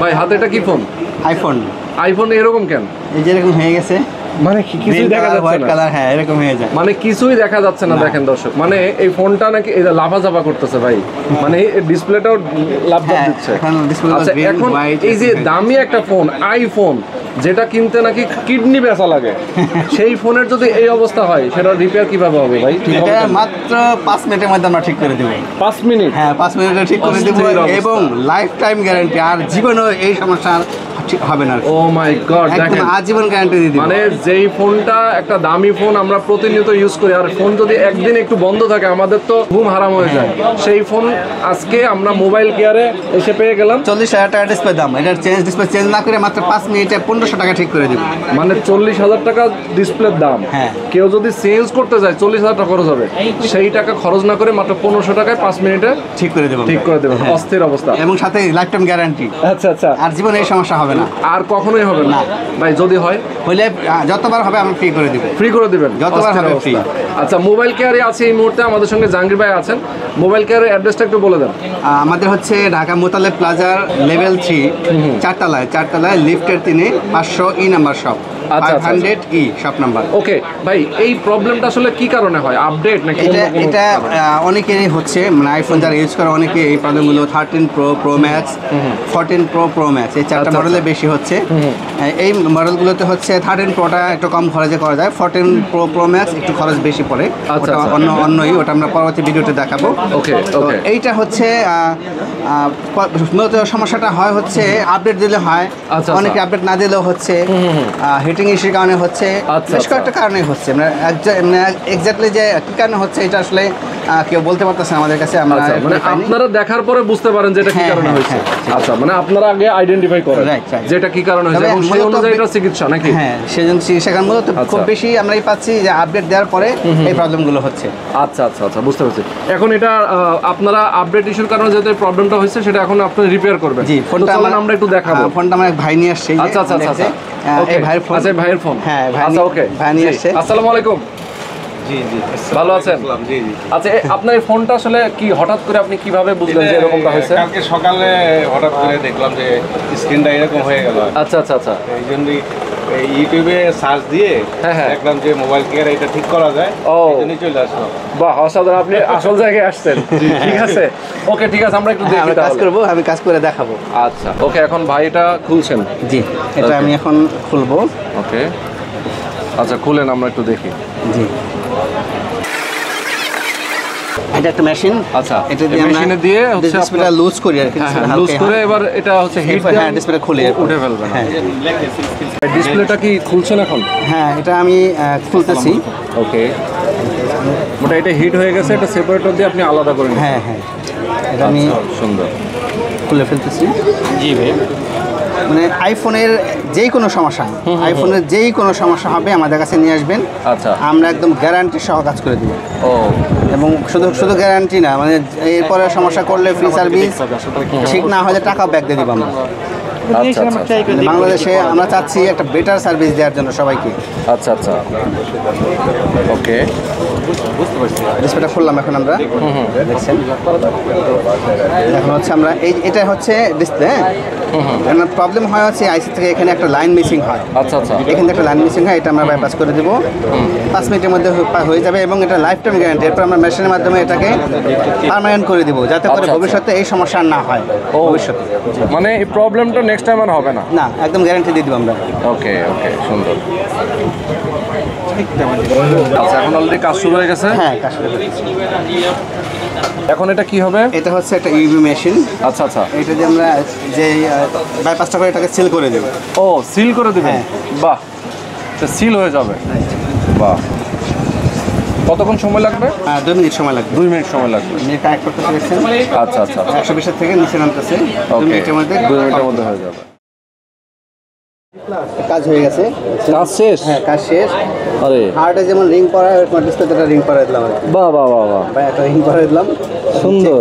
ভাই হাতে এটা কি ফোন? আইফোন। আইফোন এরকম কেন? এই যে এরকম হয়ে গেছে, মানে কিছুই দেখা যাচ্ছে হোয়াইট না। কালার, হ্যাঁ এরকম হয়ে যায়, মানে কিছুই দেখা যাচ্ছে না। দেখেন দর্শক, মানে এই ফোনটা নাকি লাফাঝাপা করতেছে ভাই, মানে ডিসপ্লেটাও লাফঝাপ দিচ্ছে। আচ্ছা, এখন এই যে দামি একটা ফোন আইফোন, যেটা কিনতে নাকি কিডনি বেচা লাগে, সেই ফোনের যদি এই অবস্থা হয়, সেটা রিপেয়ার কিভাবে হবে ভাই? ঠিক হবে এটা মাত্র 5 মিনিটের মধ্যে আমরা ঠিক করে দেব। 5 মিনিট? হ্যাঁ 5 মিনিটে ঠিক করে দেব, এবং লাইফ টাইম গ্যারান্টি, আর জীবনেও এই সমস্যা হবে না। ও মাই গড, দেখেন আজীবন গ্যারান্টি দিয়ে দিই। মানে যেই ফোনটা একটা দামি ফোন আমরা প্রতিনিয়ত ইউজ করি, আর ফোন যদি একদিন একটু বন্ধ থাকে আমাদের তো ঘুম হারাম হয়ে যায়। সেই ফোন আজকে আমরা মোবাইল কেয়ারে এসে পেয়ে গেলাম। 40,000 টাকা ডিসপ্লে দাম, এটা ডিসপ্লে চেঞ্জ না করে মাত্র 5 মিনিটে 1500 টাকা ঠিক করে দিব। মানে 40,000 টাকা ডিসপ্লের দাম। হ্যাঁ, কেউ যদি চেঞ্জ করতে যায় 40,000 টাকা খরচ হবে, সেই টাকা খরচ না করে মাত্র 1500 টাকায় 5 মিনিটে ঠিক করে দেব। ঠিক করে দেবেন, অস্থির অবস্থা, এবং সাথে লাইফ টাইম গ্যারান্টি। আচ্ছা আচ্ছা, আর জীবনে এই সমস্যা হবে না, আর কখনোই হবে না ভাই। যদি হয় হইলে যতবার হবে আমি ফ্রি করে দিব। ফ্রি করে দিবেন যতবার হবে ফ্রি। আচ্ছা, মোবাইল কেয়ারে আছে এই মুহূর্তে আমাদের সঙ্গে জাহাঙ্গীর ভাই আছেন। মোবাইল কেয়ারের অ্যাড্রেসটা একটু বলে দেন। আমাদের হচ্ছে ঢাকা মোতালেব প্লাজার লেভেল 3 চারতলায় লিফটের 3-এ 500 নাম্বার শপ, 500 শপ নাম্বার। ওকে ভাই, এই প্রবলেমটা আসলে কি কারণে হয়? আপডেট নাকি? এটা অনেকেরই হচ্ছে, মানে আইফোন যারা ইউজ করে অনেকে এই প্রবলেমগুলো 13 প্রো ম্যাক্স, 14 প্রো ম্যাক্স, এই চারটা মডেলে বেশি হচ্ছে। এই মডেলগুলোতে হচ্ছে 13 প্রোটা একটু কম খরচে করা যায়, 14 প্রো ম্যাক্স একটু খরচ বেশি পড়ে। ওটা অন্যই, ওটা আমরা পরবর্তী ভিডিওতে দেখাবো। ওকে ওকে, এইটা হচ্ছে মূলত সমস্যাটা হয় হচ্ছে আপডেট দিলে হয়, অনেকে আপডেট না দিলেও হচ্ছে, হিটিং ইস্যুর কারণে হচ্ছে, বেশ কয়েকটা কারণে হচ্ছে। মানে এক্স্যাক্টলি যে কি কারণে হচ্ছে এটা আসলে কেউ বলতে পারতেছে আমাদের কাছে। আমরা মানে আপনারা দেখার পরে বুঝতে পারেন যেটা কি কারণে হয়েছে। আচ্ছা, মানে আপনারা আগে আইডেন্টিফাই করেন যেটা কি কারণে হয়েছে এবং সেই অনুযায়ী এটা চিকিৎসা নাকি? হ্যাঁ, সেজন্য চিকিৎসা মূলত খুব বেশি আমরাই পাচ্ছি যে আপডেট দেওয়ার পরে এই প্রবলেমগুলো হচ্ছে। আচ্ছা আচ্ছা আচ্ছা, বুঝতে পারছি। এখন এটা আপনারা আপডেট ইস্যুর কারণে যেটা প্রবলেমটা হয়েছে সেটা এখন আপনি রিপেয়ার করবেন। জি, ফোনটা আমরা একটু দেখাবো। ফোনটা আমার এক ভাই নিয়ে আসছে। আচ্ছা আচ্ছা আচ্ছা, এই ভাইয়ের ফোন। আচ্ছা, ভাইয়ের ফোন। হ্যাঁ ভাই, আচ্ছা ওকে, ভাই নিয়ে আসছে। আসসালামু আলাইকুম। জি জি, ভালো আছেন? জি জি। আচ্ছা, আপনার এই ফোনটা আসলে কি হঠাৎ করে আপনি কিভাবে বুঝলেন যে এরকমটা হয়েছে? কালকে সকালে হঠাৎ করে দেখলাম যে স্ক্রিনটা এরকম হয়ে গেল। আচ্ছা আচ্ছা আচ্ছা, এই জন্যই ইউটিউবে সার্চ দিয়ে দেখলাম যে মোবাইল কেয়ার এটা ঠিক করা যায়, এই জন্যই চলে আসলাম। বাহ, অসাধারণ, আপনি আসল জায়গায় আসছেন। ঠিক আছে, ওকে ঠিক আছে, আমরা একটু দেখি, কাজ করবো, আমি কাজ করে দেখাবো। আচ্ছা ওকে, এখন ভাই এটা খুলছেন? জি, এটা আমি এখন খুলবো। ওকে, আচ্ছা খুলেন, আমরা একটু দেখি। জি, এটা একটা মেশিন। আচ্ছা, এটা দিয়ে আমরা মেশিনে দিয়ে হচ্ছে ডিসপ্লেটা লুজ করি আর কি, লুজ করে এবার এটা হচ্ছে হিট দিয়ে ডিসপ্লেটা খুলে উঠে ফেলবেন। হ্যাঁ, ডিসপ্লেটা কি খুলছেন এখন? হ্যাঁ, এটা আমি খুলতেছি। ওকে, ওটা এটা হিট হয়ে গেছে, এটা সেপারেটর দিয়ে আপনি আলাদা করে নিন। হ্যাঁ হ্যাঁ, এটা আমি সুন্দর খুলে ফেলতেছি। জি ভাই, মানে আইফোনের যেই কোনো সমস্যা, আইফোনের যেই কোনো সমস্যা হবে আমাদের কাছে নিয়ে আসবেন। আচ্ছা, আমরা একদম গ্যারান্টি সহ কাজ করে দিব। ও, এবং শুধু গ্যারান্টি না, মানে এরপরে সমস্যা করলে ফ্রি সার্ভিস, ঠিক না হলে টাকা ব্যাক দিয়ে দিব আমরা। আচ্ছা আচ্ছা, বাংলাদেশে আমরা চাচ্ছি একটা বেটার সার্ভিস দেওয়ার জন্য সবাইকে। আচ্ছা আচ্ছা, ওকে, বুঝতে পারছি। ডিসপ্লেটা খুললাম এখন আমরা, দেখছেন এখন হচ্ছে আমরা এটা হচ্ছে ডিসপ্লে। প্রবলেম হয় হচ্ছে আইসি থেকে এখানে একটা লাইন মিসিং হয়। আচ্ছা আচ্ছা, এখান থেকে একটা লাইন মিসিং হয়, এটা আমরা বাইপাস করে দেবো। 5 মিনিটের মধ্যে হয়ে যাবে এবং এটা লাইফ টাইম গ্যারান্টি। এরপর আমরা মেশিনের মাধ্যমে এটাকে পার্মানেন্ট করে দিব, যাতে করে ভবিষ্যতে এই সমস্যা আর না হয়। ভবিষ্যতে মানে এই প্রবলেমটা নেক্সট টাইম আর হবে না? না, একদম গ্যারান্টি দিয়ে দিব আমরা। ওকে ওকে, সুন্দর। আচ্ছা, এখন অলরেডি কাজ শুরু হয়ে গেছে? হ্যাঁ, কাজ শুরু হয়ে গেছে। এখন এটা কি হবে? এটা হচ্ছে একটা ইউভি মেশিন। আচ্ছা আচ্ছা, এটা যে আমরা যে বাইপাসটা করে এটাকে সিল করে দেব। ও, সিল করে দেবেন? বাহ, এটা সিল হয়ে যাবে। বাহ, কতক্ষণ সময় লাগবে? 2 মিনিট সময় লাগবে। 2 মিনিট সময় লাগবে। কানেক্ট করতে দেখছেন? আচ্ছা আচ্ছা, 120 থেকে নিচে নামতেছে। 2 ওকে, মিনিটের মধ্যে 2 মিনিটের মধ্যে হয়ে যাবে। কাজ হয়ে গেছে। কাজ শেষ? হ্যাঁ কাজ শেষ। আরে হার্ডে যেমন রিং করা ডিসপ্লেতে একটা রিং করা দিলাম আর কি। বাহ বাহ বাহ বাহ, ভাই একটা রিং করে দিলাম, সুন্দর।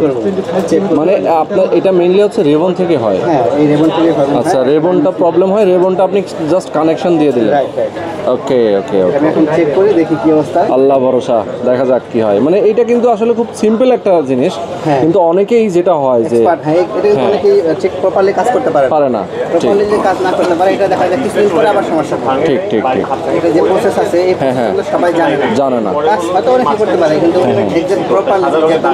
চেক মানে আপনার এটা মেইনলি হচ্ছে রেবন থেকে হয়? হ্যাঁ এই রেবন থেকে হবে। আচ্ছা, রেবনটা প্রবলেম হয়, রেবনটা আপনি জাস্ট কানেকশন দিয়ে দিলেন। Right right. ওকে ওকে ওকে, আমি এখন চেক করে দেখি কি অবস্থা। আল্লাহ ভরসা, দেখা যাক কি হয়। মানে এটা কিন্তু আসলে খুব সিম্পল একটা জিনিস, হ্যাঁ। কিন্তু অনেকেই যেটা হয় যে এক্সপার্ট, হ্যাঁ এটা কিন্তু অনেকেই চেক প্রপারলি কাজ করতে পারে পারে না। ঠিক প্রপারলি যে কাজ না করতে পারে এটা দেখা যায় কিছুদিন পরে আবার সমস্যা হয়। ঠিক ঠিক ঠিক, এটা যে প্রসেস আছে এই প্রসেসগুলো সবাই জানে না। জানে না। কাজ হয়তো অনেকে করতে পারে কিন্তু এক্সাক্ট প্রপার যেটা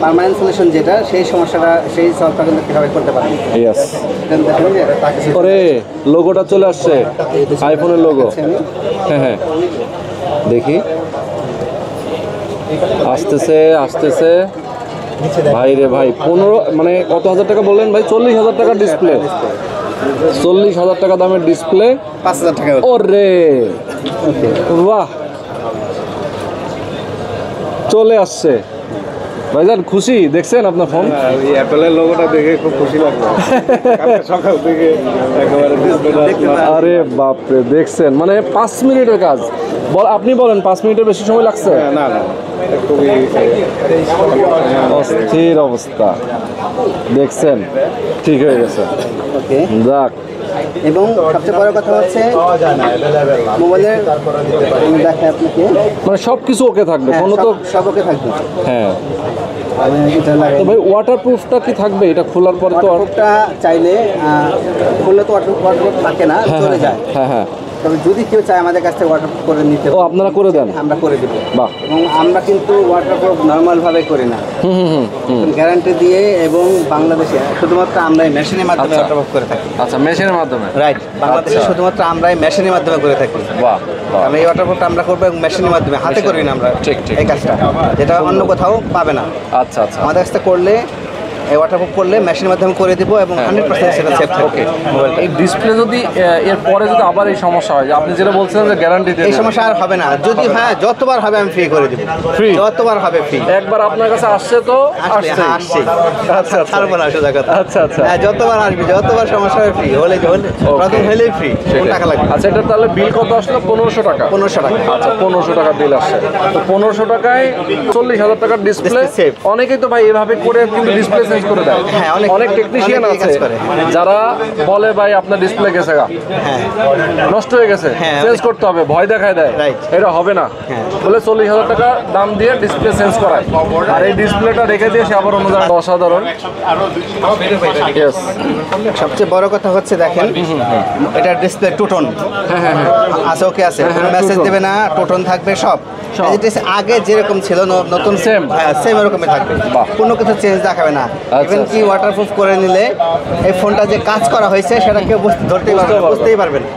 পার্মানেন্ট সলিউশন যেটা সেই সমস্যাটা সেই সলভটা কিন্তু কিভাবে করতে পারে। ইয়েস। এটা দেখুন যে তা কিছু ওরে লোগোটা চলে আসছে, আইফোনের লোগো। হ্যাঁ হ্যাঁ, দেখি আসতেছে আসতেছে। ভাই রে ভাই, 15 মানে কত হাজার টাকা বললেন ভাই? 40,000 টাকার ডিসপ্লে, 40,000 টাকা দামের ডিসপ্লে, 5,000 টাকা। ওরে বাহ, চলে আসছে। ভাইজান খুশি দেখছেন আপনার ফোন? এই অ্যাপেলের লোগোটা দেখে খুব খুশি লাগলো। কালকে সকাল থেকে একেবারে ডিসপ্লেটা আরে বাপরে, দেখছেন মানে 5 মিনিটের কাজ। আপনি বলেন 5 মিনিটের বেশি সময় লাগছে? না না খুবই অস্থির অবস্থা, দেখছেন ঠিক হয়ে গেছে। ওকে। যাক, এবং সবচেয়ে বড় কথা হচ্ছে মোবাইলের আমি দেখাই আপনাকে, মানে সব কিছু ওকে থাকবে, হ্যাঁ, কোনো তো সব ওকে থাকবে। হ্যাঁ। আমি এটা লাগাই। তো ভাই ওয়াটারপ্রুফটা কি থাকবে? এটা খোলার পরে তো আর ওয়াটারপ্রুফটা চাইলে খুললে তো ওয়াটারপ্রুফ থাকে না, হ্যাঁ চলে যায়। হ্যাঁ হ্যাঁ, তবে যদি কেউ চায় আমাদের কাছ থেকে ওয়াটারপ্রুফ করে নিতে, ও আপনারা করে দেন? আমরা করে দেবো। বাহ। এবং আমরা কিন্তু ওয়াটারপ্রুফ নর্মালভাবে করি না, গ্যারান্টি দিয়ে, এবং বাংলাদেশে শুধুমাত্র আমরাই মেশিনের মাধ্যমে আচ্ছা। ওয়াটারপ্রুফ করে থাকি। আচ্ছা, মেশিনের মাধ্যমে? রাইট, বাংলাদেশে আচ্ছা। শুধুমাত্র আমরাই মেশিনের মাধ্যমে করে থাকি। বাহ বাহ, আমরা এই ওয়াটারপ্রুফটা আমরা করবো মেশিনের মাধ্যমে, হাতে করি না আমরা ঠিক, ঠিক। এই কাজটা, যেটা অন্য কোথাও পাবে না। আচ্ছা আচ্ছা, আমাদের কাছে করলে এই ওয়াটারপ্রুফ করলে মেশিনের মাধ্যমে করে দিব এবং 100% সেটা সেফ থাকে। এই ডিসপ্লে যদি এর পরে যদি আবার এই সমস্যা হয়, যে আপনি যেটা বলছেন যে গ্যারান্টি এই সমস্যা আর হবে না। যদি হ্যাঁ যতবার হবে আমি ফ্রি করে দিব, Free? যতবার হবে ফ্রি। একবার আপনার কাছে আসছে তো আসছে। আসছে, আচ্ছা আচ্ছা ছাড়বো না সোজা কথা। আচ্ছা আচ্ছা, হ্যাঁ যতবার আসবি, যতবার সমস্যা হবে ফ্রি, হলে প্রথম হলেই ফ্রি। কোন টাকা লাগবে? আচ্ছা, এটা তাহলে বিল কত আসলো? 1500 টাকা। 1500 টাকা। আচ্ছা, 1500 টাকা বিল আসছে। তো 1500 টাকায় 40,000 টাকার ডিসপ্লে। Display safe। অনেকেই তো ভাই এভাবে করে কিন্তু ডিসপ্লে চেঞ্জ করে দেয়। হ্যাঁ, অনেক টেকনিশিয়ান অনেকেই আছে কাজ করে। যারা বলে ভাই আপনার ডিসপ্লে গেছে গা, হ্যাঁ নষ্ট হয়ে গেছে, হ্যাঁ, চেঞ্জ করতে হবে, ভয় দেখায় দেয়। Right। এটা হবে না হ্যাঁ। বলে 40,000 টাকা দাম দিয়ে ডিসপ্লে চেঞ্জ করায়, আর এই ডিসপ্লেটা রেখে দিয়ে সে আবার অন্য জায়গায়। অসাধারণ। Yes। সবচেয়ে বড় কথা হচ্ছে দেখেন, এটা ডিসপ্লে টুটন আছে, ওকে আছে, কোনো মেসেজ two-tone। দেবে না, টুটন থাকবে সব। এই যে আগে যেরকম ছিল নতুন Same। সেম এরকমই থাকবে, বাহ। কোনো কিছু চেঞ্জ দেখাবে না। ইভেন কি ওয়াটারপ্রুফ করে নিলে এই ফোনটা যে কাজ করা হয়েছে সেটা কেউ ধরতেই পারবে না, বুঝতেই পারবে না।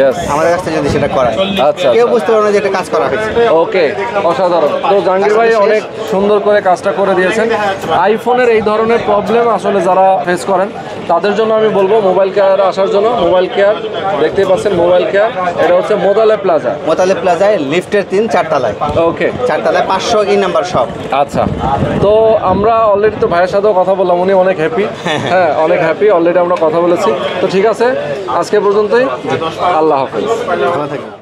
Yes। আমাদের কাছে যদি সেটা করায় আচ্ছা, কেউ আচ্ছা। বুঝতে পারবে না যে এটা কাজ করা হয়েছে। ওকে, অসাধারণ। তো জাহাঙ্গীর ভাই অনেক সুন্দর করে কাজটা করে দিয়েছেন। আইফোনের এই ধরনের প্রবলেম আসলে যারা ফেস করেন তাদের জন্য আমি বলবো মোবাইল কেয়ার আসার জন্য। মোবাইল কেয়ার দেখতেই পাচ্ছেন, মোবাইল কেয়ার, এটা হচ্ছে মোতালে প্লাজা। মোতালে প্লাজায় লিফটের 3-4 তলায়, ওকে, 4 তলায় 500 নাম্বার সব। আচ্ছা। তো আমরা অলরেডি তো ভাইয়ের সাথেও কথা বললাম, উনি অনেক হ্যাপি। হ্যাঁ, অনেক হ্যাপি, অলরেডি আমরা কথা বলেছি। তো ঠিক আছে, আজকে পর্যন্তই। আল্লাহ হাফেজ। ভালো থাকবেন।